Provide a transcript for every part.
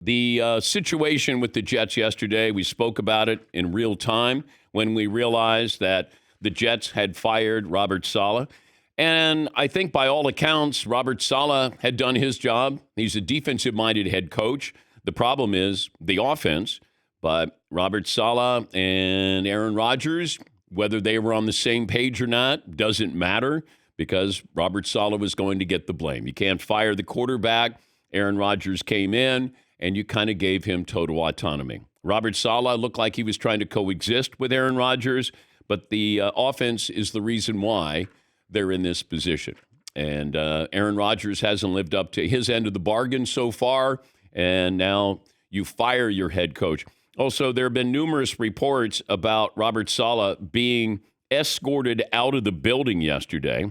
The situation with the Jets yesterday, we spoke about it in real time when we realized that the Jets had fired Robert Saleh. And I think by all accounts, Robert Salah had done his job. He's a defensive-minded head coach. The problem is the offense. But Robert Saleh and Aaron Rodgers, whether they were on the same page or not, doesn't matter because Robert Saleh was going to get the blame. You can't fire the quarterback. Aaron Rodgers came in, and you kind of gave him total autonomy. Robert Saleh looked like he was trying to coexist with Aaron Rodgers, but the offense is the reason why they're in this position. And Aaron Rodgers hasn't lived up to his end of the bargain so far, and now you fire your head coach. Also, there have been numerous reports about Robert Saleh being escorted out of the building yesterday,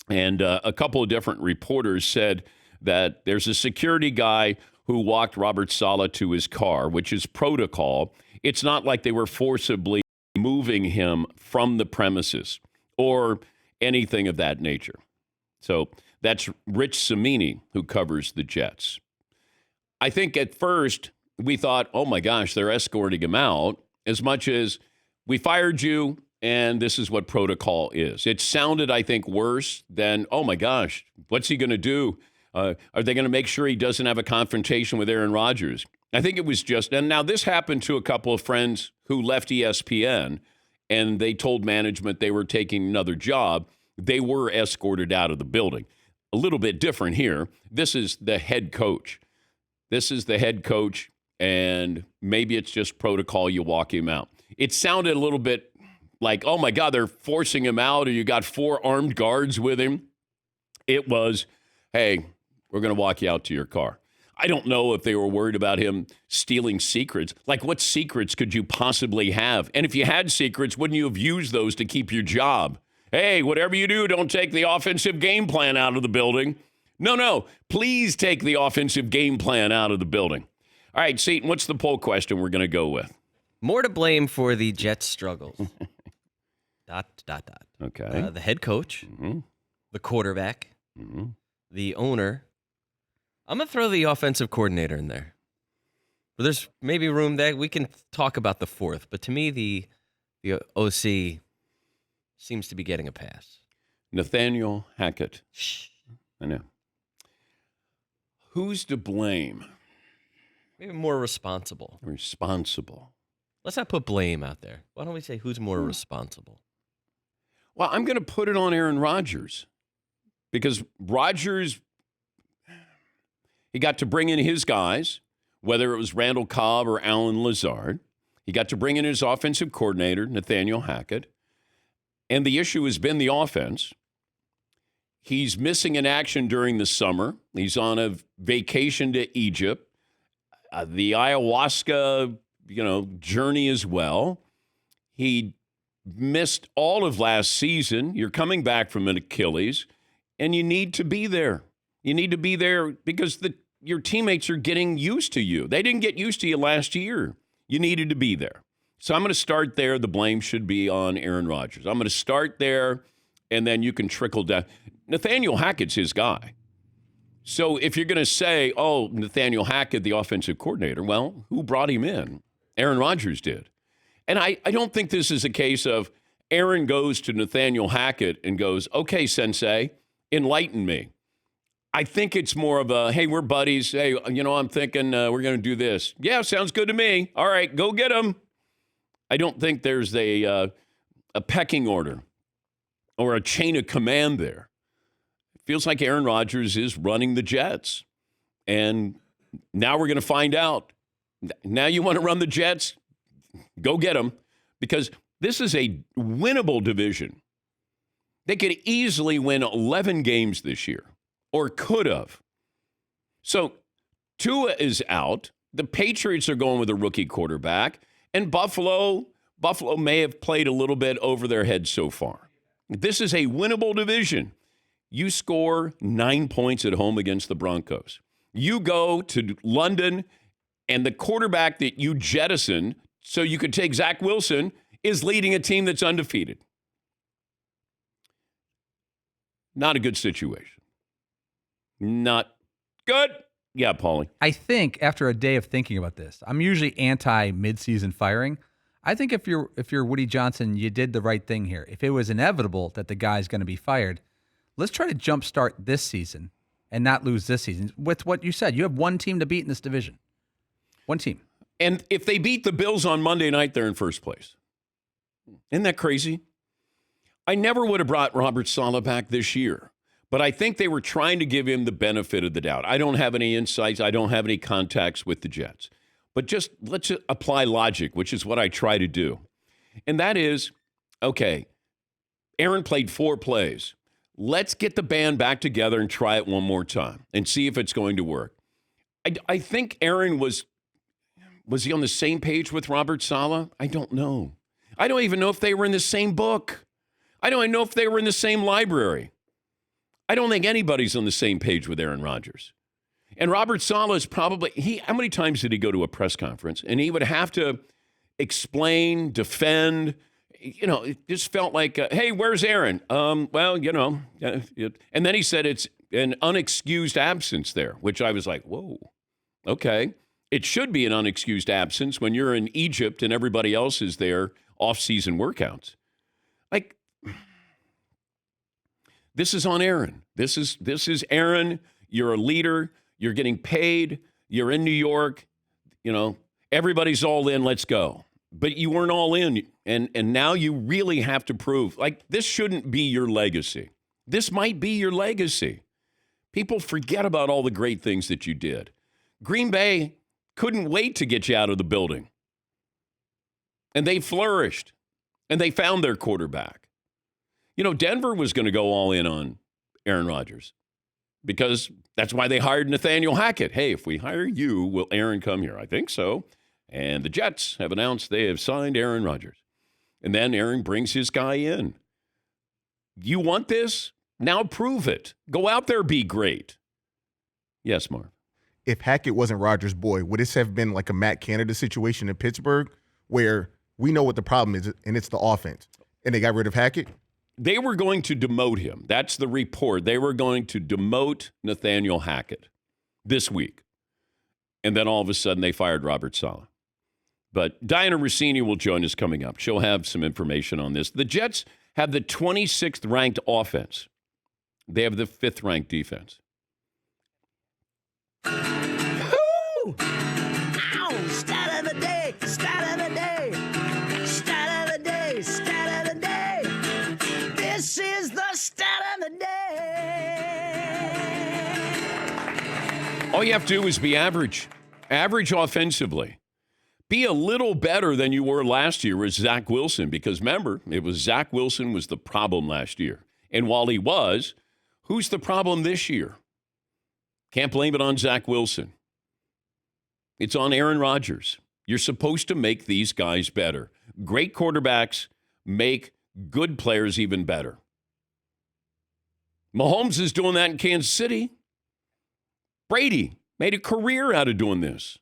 and a couple of different reporters said that there's a security guy who walked Robert Saleh to his car, which is protocol. It's not like they were forcibly moving him from the premises or anything of that nature. So that's Rich Cimini, who covers the Jets. I think at first we thought, oh my gosh, they're escorting him out, as much as we fired you and this is what protocol is. It sounded, I think, worse than, oh my gosh, what's he going to do? Are they going to make sure he doesn't have a confrontation with Aaron Rodgers? I think it was just, and now this happened to a couple of friends who left ESPN, and they told management they were taking another job. They were escorted out of the building. A little bit different here. This is the head coach. And maybe it's just protocol, you walk him out. It sounded a little bit like, oh my God, they're forcing him out, or you got 4 armed guards with him. It was, hey, we're going to walk you out to your car. I don't know if they were worried about him stealing secrets. Like, what secrets could you possibly have? And if you had secrets, wouldn't you have used those to keep your job? Hey, whatever you do, don't take the offensive game plan out of the building. No, please take the offensive game plan out of the building. All right, Seton, what's the poll question we're going to go with? More to blame for the Jets' struggles. ... Okay. The head coach, the quarterback, the owner. I'm going to throw the offensive coordinator in there. But there's maybe room that we can talk about the fourth. But to me, the OC seems to be getting a pass. Nathaniel Hackett. Shh. I know. Who's to blame? Maybe more responsible. Responsible. Let's not put blame out there. Why don't we say who's more responsible? Well, I'm going to put it on Aaron Rodgers. Because Rodgers, he got to bring in his guys, whether it was Randall Cobb or Alan Lazard. He got to bring in his offensive coordinator, Nathaniel Hackett. And the issue has been the offense. He's missing in action during the summer. He's on a vacation to Egypt. The ayahuasca, journey as well. He missed all of last season. You're coming back from an Achilles, and you need to be there. You need to be there because your teammates are getting used to you. They didn't get used to you last year. You needed to be there. So I'm going to start there. The blame should be on Aaron Rodgers. I'm going to start there, and then you can trickle down. Nathaniel Hackett's his guy. So if you're going to say, oh, Nathaniel Hackett, the offensive coordinator, well, who brought him in? Aaron Rodgers did. And I don't think this is a case of Aaron goes to Nathaniel Hackett and goes, okay, sensei, enlighten me. I think it's more of a, hey, we're buddies. Hey, I'm thinking we're going to do this. Yeah, sounds good to me. All right, go get him. I don't think there's a pecking order or a chain of command there. It feels like Aaron Rodgers is running the Jets. And now we're going to find out. Now you want to run the Jets? Go get them. Because this is a winnable division. They could easily win 11 games this year, or could have. So Tua is out. The Patriots are going with a rookie quarterback. And Buffalo may have played a little bit over their heads so far. This is a winnable division. You score 9 points at home against the Broncos. You go to London, and the quarterback that you jettisoned so you could take Zach Wilson is leading a team that's undefeated. Not a good situation. Not good. Yeah, Paulie. I think after a day of thinking about this, I'm usually anti midseason firing. I think if you're Woody Johnson, you did the right thing here. If it was inevitable that the guy's going to be fired, let's try to jumpstart this season and not lose this season. With what you said, you have one team to beat in this division. One team. And if they beat the Bills on Monday night, they're in first place. Isn't that crazy? I never would have brought Robert Saleh back this year, but I think they were trying to give him the benefit of the doubt. I don't have any insights. I don't have any contacts with the Jets. But let's apply logic, which is what I try to do. And that is, okay, Aaron played 4 plays. Let's get the band back together and try it one more time and see if it's going to work. I think Aaron was he on the same page with Robert Saleh? I don't know. I don't even know if they were in the same book. I don't even know if they were in the same library. I don't think anybody's on the same page with Aaron Rodgers. And Robert Saleh is probably, how many times did he go to a press conference and he would have to explain, defend, it just felt like, hey, where's Aaron? And then he said it's an unexcused absence there, which I was like, whoa, okay. It should be an unexcused absence when you're in Egypt and everybody else is there off-season workouts. Like, this is on Aaron. This is Aaron. You're a leader. You're getting paid. You're in New York. Everybody's all in. Let's go. But you weren't all in. And now you really have to prove, like, this shouldn't be your legacy. This might be your legacy. People forget about all the great things that you did. Green Bay couldn't wait to get you out of the building. And they flourished. And they found their quarterback. Denver was going to go all in on Aaron Rodgers because that's why they hired Nathaniel Hackett. Hey, if we hire you, will Aaron come here? I think so. And the Jets have announced they have signed Aaron Rodgers. And then Aaron brings his guy in. You want this? Now prove it. Go out there, be great. Yes, Marv. If Hackett wasn't Rodgers' boy, would this have been like a Matt Canada situation in Pittsburgh where we know what the problem is and it's the offense and they got rid of Hackett? They were going to demote him. That's the report. They were going to demote Nathaniel Hackett this week. And then all of a sudden they fired Robert Saleh. But Diana Rossini will join us coming up. She'll have some information on this. The Jets have the 26th ranked offense. They have the 5th ranked defense. Ow! Stat of the day! Stat of the day! Stat of the day! Stat of the day! This is the stat of the day! All you have to do is be average. Average offensively. Be a little better than you were last year with Zach Wilson, because remember, it was Zach Wilson was the problem last year. And while he was, who's the problem this year? Can't blame it on Zach Wilson. It's on Aaron Rodgers. You're supposed to make these guys better. Great quarterbacks make good players even better. Mahomes is doing that in Kansas City. Brady made a career out of doing this.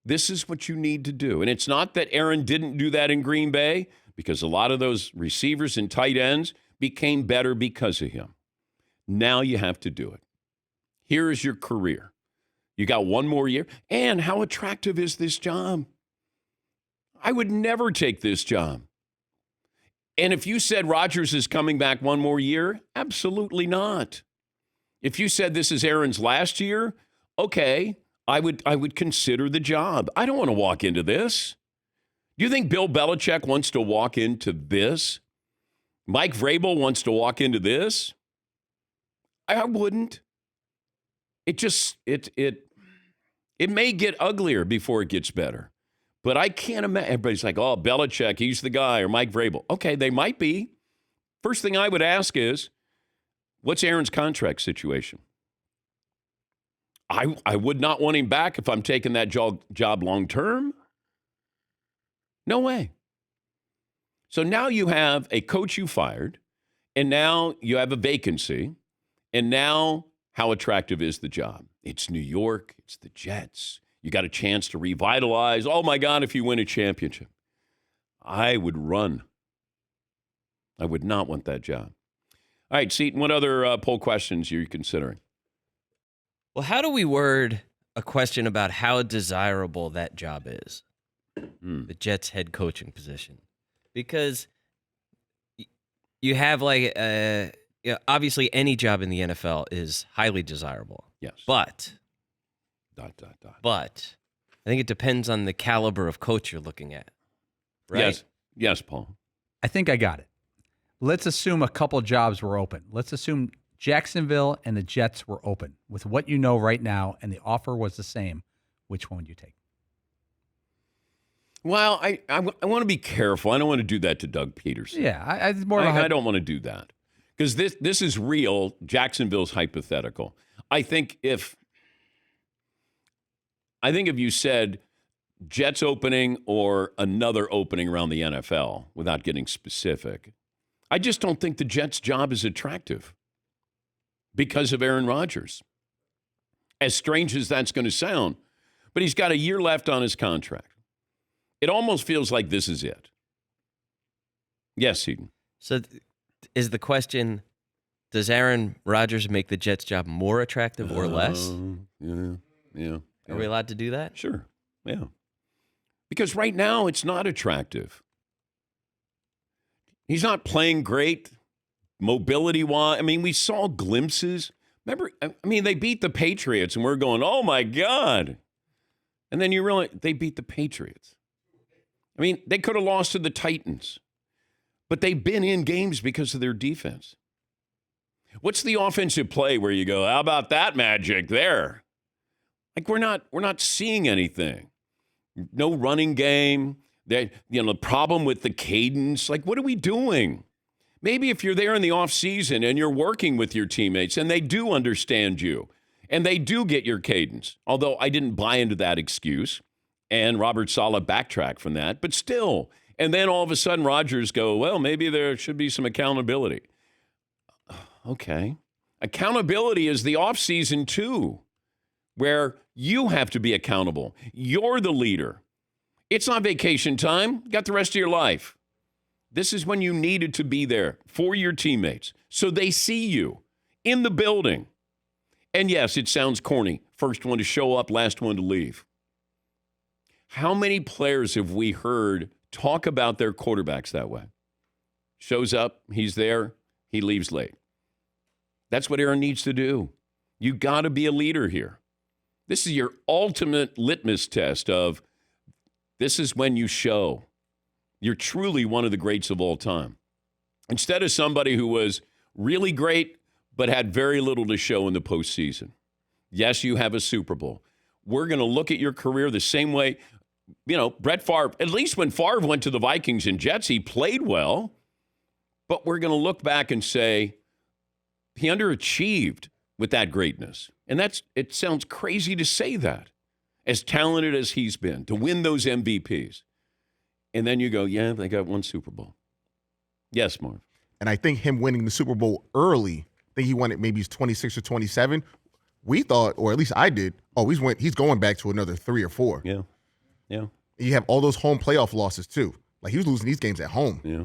This is what you need to do. And it's not that Aaron didn't do that in Green Bay, because a lot of those receivers and tight ends became better because of him. Now you have to do it. Here is your career. You got one more year. And how attractive is this job? I would never take this job. And if you said Rodgers is coming back one more year, absolutely not. If you said this is Aaron's last year, okay, I would consider the job. I don't want to walk into this. Do you think Bill Belichick wants to walk into this? Mike Vrabel wants to walk into this? I wouldn't. It may get uglier before it gets better. But I can't imagine. Everybody's like, oh, Belichick, he's the guy, or Mike Vrabel. Okay, they might be. First thing I would ask is, what's Aaron's contract situation? I would not want him back if I'm taking that job long term. No way. So now you have a coach you fired, and now you have a vacancy, and now how attractive is the job? It's New York. It's the Jets. You got a chance to revitalize. Oh, my God, if you win a championship. I would run. I would not want that job. All right, Seton, what other poll questions are you considering? Well, how do we word a question about how desirable that job is? The Jets head coaching position. Because you have obviously any job in the NFL is highly desirable. Yes. But But. I think it depends on the caliber of coach you're looking at. Right? Yes, Paul. I think I got it. Let's assume a couple jobs were open. Let's assume Jacksonville and the Jets were open with what you know right now, and the offer was the same. Which one would you take? Well, I want to be careful. I don't want to do that to Doug Peterson. Yeah, I don't want to do that because this is real. Jacksonville's hypothetical. I think if you said Jets opening or another opening around the NFL without getting specific, I just don't think the Jets' job is attractive because of Aaron Rodgers. As strange as that's going to sound, but he's got a year left on his contract. It almost feels like this is it. Yes, Eden. So is the question, does Aaron Rodgers make the Jets' job more attractive or less? Yeah. Are we allowed to do that? Sure, yeah. Because right now it's not attractive. He's not playing great mobility-wise. I mean, we saw glimpses. Remember, they beat the Patriots, and we're going, oh, my God. And then you realize they beat the Patriots. I mean, they could have lost to the Titans, but they've been in games because of their defense. What's the offensive play where you go, how about that magic there? Like we're not seeing anything. No running game. The problem with the cadence. Like, what are we doing? Maybe if you're there in the offseason and you're working with your teammates and they do understand you and they do get your cadence, although I didn't buy into that excuse. And Robert Saleh backtracked from that, but still. And then all of a sudden Rodgers go, well, maybe there should be some accountability. Okay. Accountability is the offseason too, where you have to be accountable. You're the leader. It's not vacation time. You got the rest of your life. This is when you needed to be there for your teammates so they see you in the building. And yes, it sounds corny. First one to show up, last one to leave. How many players have we heard talk about their quarterbacks that way? Shows up, he's there, he leaves late. That's what Aaron needs to do. You got to be a leader here. This is your ultimate litmus test of this is when you show you're truly one of the greats of all time. Instead of somebody who was really great but had very little to show in the postseason. Yes, you have a Super Bowl. We're going to look at your career the same way. Brett Favre, at least when Favre went to the Vikings and Jets, he played well. But we're going to look back and say he underachieved with that greatness. And it sounds crazy to say that, as talented as he's been, to win those MVPs. And then you go, yeah, they got one Super Bowl. Yes, Marv. And I think him winning the Super Bowl early, I think he won it maybe he's 26 or 27. We thought, or at least I did, he's going back to another 3 or 4. Yeah. You have all those home playoff losses too. Like he was losing these games at home. Yeah.